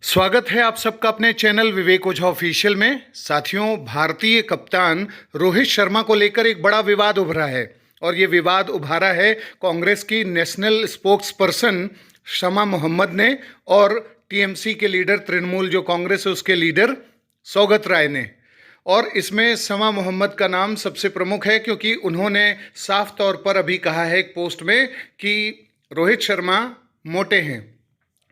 स्वागत है आप सबका अपने चैनल विवेक ओझा ऑफिशियल में। साथियों, भारतीय कप्तान रोहित शर्मा को लेकर एक बड़ा विवाद उभरा है और ये विवाद उभारा है कांग्रेस की नेशनल स्पोक्स पर्सन शमा मोहम्मद ने और टीएमसी के लीडर, तृणमूल जो कांग्रेस है उसके लीडर सौगत राय ने। और इसमें शमा मोहम्मद का नाम सबसे प्रमुख है क्योंकि उन्होंने साफ तौर पर अभी कहा है एक पोस्ट में कि रोहित शर्मा मोटे हैं,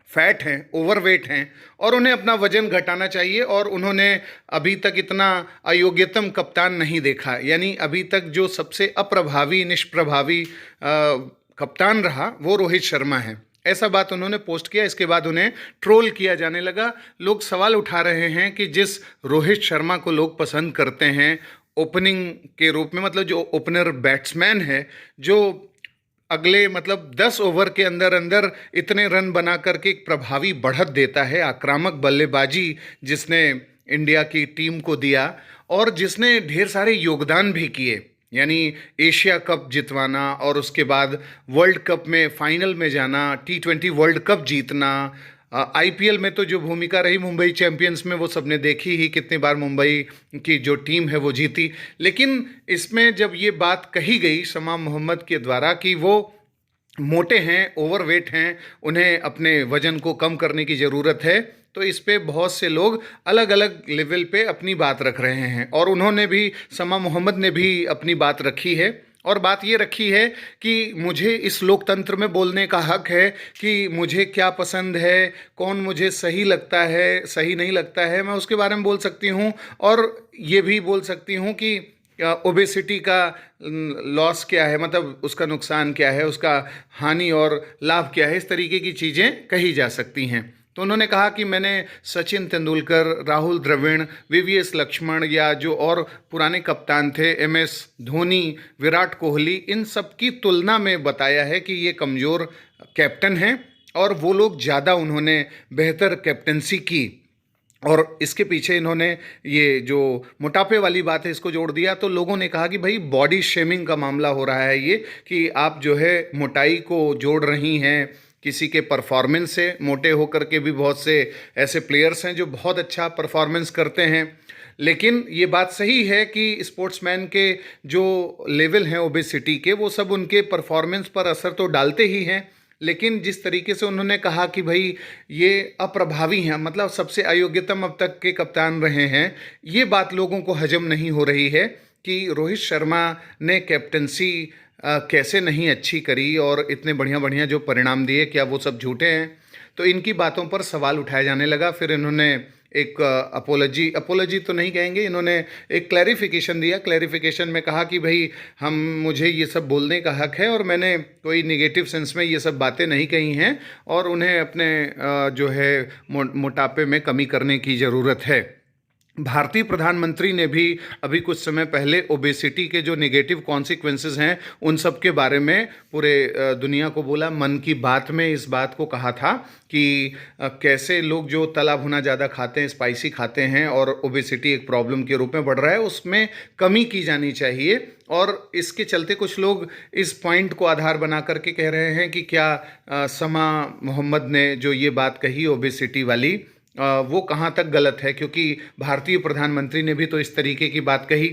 फैट हैं, ओवरवेट हैं और उन्हें अपना वजन घटाना चाहिए। और उन्होंने अभी तक इतना अयोग्यतम कप्तान नहीं देखा, यानी अभी तक जो सबसे अप्रभावी, निष्प्रभावी कप्तान रहा वो रोहित शर्मा है। ऐसा बात उन्होंने पोस्ट किया। इसके बाद उन्हें ट्रोल किया जाने लगा। लोग सवाल उठा रहे हैं कि जिस रोहित शर्मा को लोग पसंद करते हैं ओपनिंग के रूप में, मतलब जो ओपनर बैट्समैन है, जो अगले 10 ओवर के अंदर अंदर इतने रन बना करके एक प्रभावी बढ़त देता है, आक्रामक बल्लेबाजी जिसने इंडिया की टीम को दिया और जिसने ढेर सारे योगदान भी किए, यानी एशिया कप जितवाना और उसके बाद वर्ल्ड कप में फाइनल में जाना, T20 वर्ल्ड कप जीतना, आईपीएल में तो जो भूमिका रही मुंबई चैंपियंस में वो सबने देखी ही, कितनी बार मुंबई की जो टीम है वो जीती। लेकिन इसमें जब ये बात कही गई शमा मोहम्मद के द्वारा कि वो मोटे हैं, ओवरवेट हैं, उन्हें अपने वजन को कम करने की ज़रूरत है, तो इस पे बहुत से लोग अलग अलग लेवल पे अपनी बात रख रहे हैं। और उन्होंने भी, शमा मोहम्मद ने भी अपनी बात रखी है और बात ये रखी है कि मुझे इस लोकतंत्र में बोलने का हक है कि मुझे क्या पसंद है, कौन मुझे सही लगता है, सही नहीं लगता है, मैं उसके बारे में बोल सकती हूँ। और ये भी बोल सकती हूँ कि ओबेसिटी का लॉस क्या है, मतलब उसका नुकसान क्या है, उसका हानि और लाभ क्या है, इस तरीके की चीज़ें कही जा सकती हैं। तो उन्होंने कहा कि मैंने सचिन तेंदुलकर, राहुल द्रविड़, वीवीएस लक्ष्मण या जो और पुराने कप्तान थे, एमएस धोनी, विराट कोहली, इन सब की तुलना में बताया है कि ये कमज़ोर कैप्टन हैं और वो लोग ज़्यादा उन्होंने बेहतर कैप्टनसी की। और इसके पीछे इन्होंने ये जो मोटापे वाली बात है इसको जोड़ दिया। तो लोगों ने कहा कि भाई बॉडी शेमिंग का मामला हो रहा है ये, कि आप जो है मोटाई को जोड़ रही हैं किसी के परफॉर्मेंस से। मोटे होकर के भी बहुत से ऐसे प्लेयर्स हैं जो बहुत अच्छा परफॉर्मेंस करते हैं। लेकिन ये बात सही है कि स्पोर्ट्समैन के जो लेवल हैं ओबेसिटी के, वो सब उनके परफॉर्मेंस पर असर तो डालते ही हैं। लेकिन जिस तरीके से उन्होंने कहा कि भाई ये अप्रभावी हैं, मतलब सबसे अयोग्यतम अब तक के कप्तान रहे हैं, ये बात लोगों को हजम नहीं हो रही है कि रोहित शर्मा ने कैप्टनसी कैसे नहीं अच्छी करी और इतने बढ़िया बढ़िया जो परिणाम दिए, क्या वो सब झूठे हैं। तो इनकी बातों पर सवाल उठाया जाने लगा। फिर इन्होंने एक अपोलॉजी तो नहीं कहेंगे, इन्होंने एक क्लैरिफिकेशन दिया। क्लैरिफिकेशन में कहा कि भाई मुझे ये सब बोलने का हक है और मैंने कोई निगेटिव सेंस में ये सब बातें नहीं कही हैं और उन्हें अपने जो है मोटापे में कमी करने की ज़रूरत है। भारतीय प्रधानमंत्री ने भी अभी कुछ समय पहले ओबेसिटी के जो नेगेटिव कॉन्सिक्वेंसेस हैं उन सब के बारे में पूरे दुनिया को बोला। मन की बात में इस बात को कहा था कि कैसे लोग जो तला भुना ज़्यादा खाते हैं, स्पाइसी खाते हैं और ओबेसिटी एक प्रॉब्लम के रूप में बढ़ रहा है, उसमें कमी की जानी चाहिए। और इसके चलते कुछ लोग इस पॉइंट को आधार बना करके कह रहे हैं कि क्या शमा मोहम्मद ने जो ये बात कही ओबेसिटी वाली, वो कहाँ तक गलत है, क्योंकि भारतीय प्रधानमंत्री ने भी तो इस तरीके की बात कही।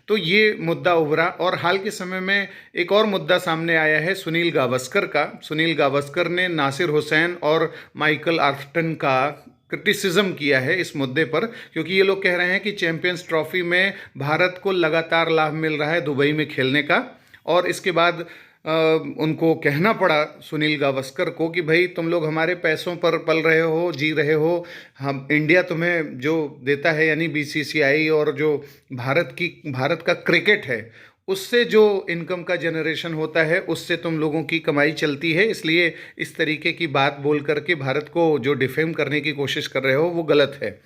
तो ये मुद्दा उभरा। और हाल के समय में एक और मुद्दा सामने आया है सुनील गावस्कर का। सुनील गावस्कर ने नासिर हुसैन और माइकल आर्थटन का क्रिटिसिज्म किया है इस मुद्दे पर, क्योंकि ये लोग कह रहे हैं कि चैंपियंस ट्रॉफी में भारत को लगातार लाभ मिल रहा है दुबई में खेलने का। और इसके बाद उनको कहना पड़ा सुनील गावस्कर को कि भाई तुम लोग हमारे पैसों पर पल रहे हो, जी रहे हो, हम इंडिया तुम्हें जो देता है, यानी बीसीसीआई और जो भारत का क्रिकेट है, उससे जो इनकम का जनरेशन होता है उससे तुम लोगों की कमाई चलती है। इसलिए इस तरीके की बात बोल करके भारत को जो डिफेम करने की कोशिश कर रहे हो वो गलत है।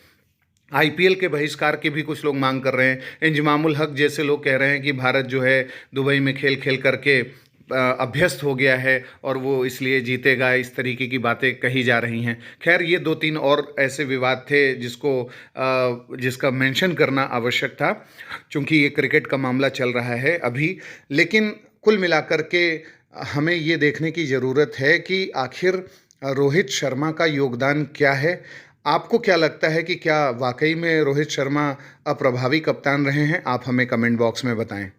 आईपीएल के बहिष्कार की भी कुछ लोग मांग कर रहे हैं। इंजमामुल हक जैसे लोग कह रहे हैं कि भारत जो है दुबई में खेल खेल करके अभ्यस्त हो गया है और वो इसलिए जीतेगा, इस तरीके की बातें कही जा रही हैं। खैर, ये 2-3 और ऐसे विवाद थे जिसका मेंशन करना आवश्यक था, क्योंकि ये क्रिकेट का मामला चल रहा है अभी। लेकिन कुल मिलाकर के हमें ये देखने की ज़रूरत है कि आखिर रोहित शर्मा का योगदान क्या है। आपको क्या लगता है कि क्या वाकई में रोहित शर्मा अप्रभावी कप्तान रहे हैं? आप हमें कमेंट बॉक्स में बताएं।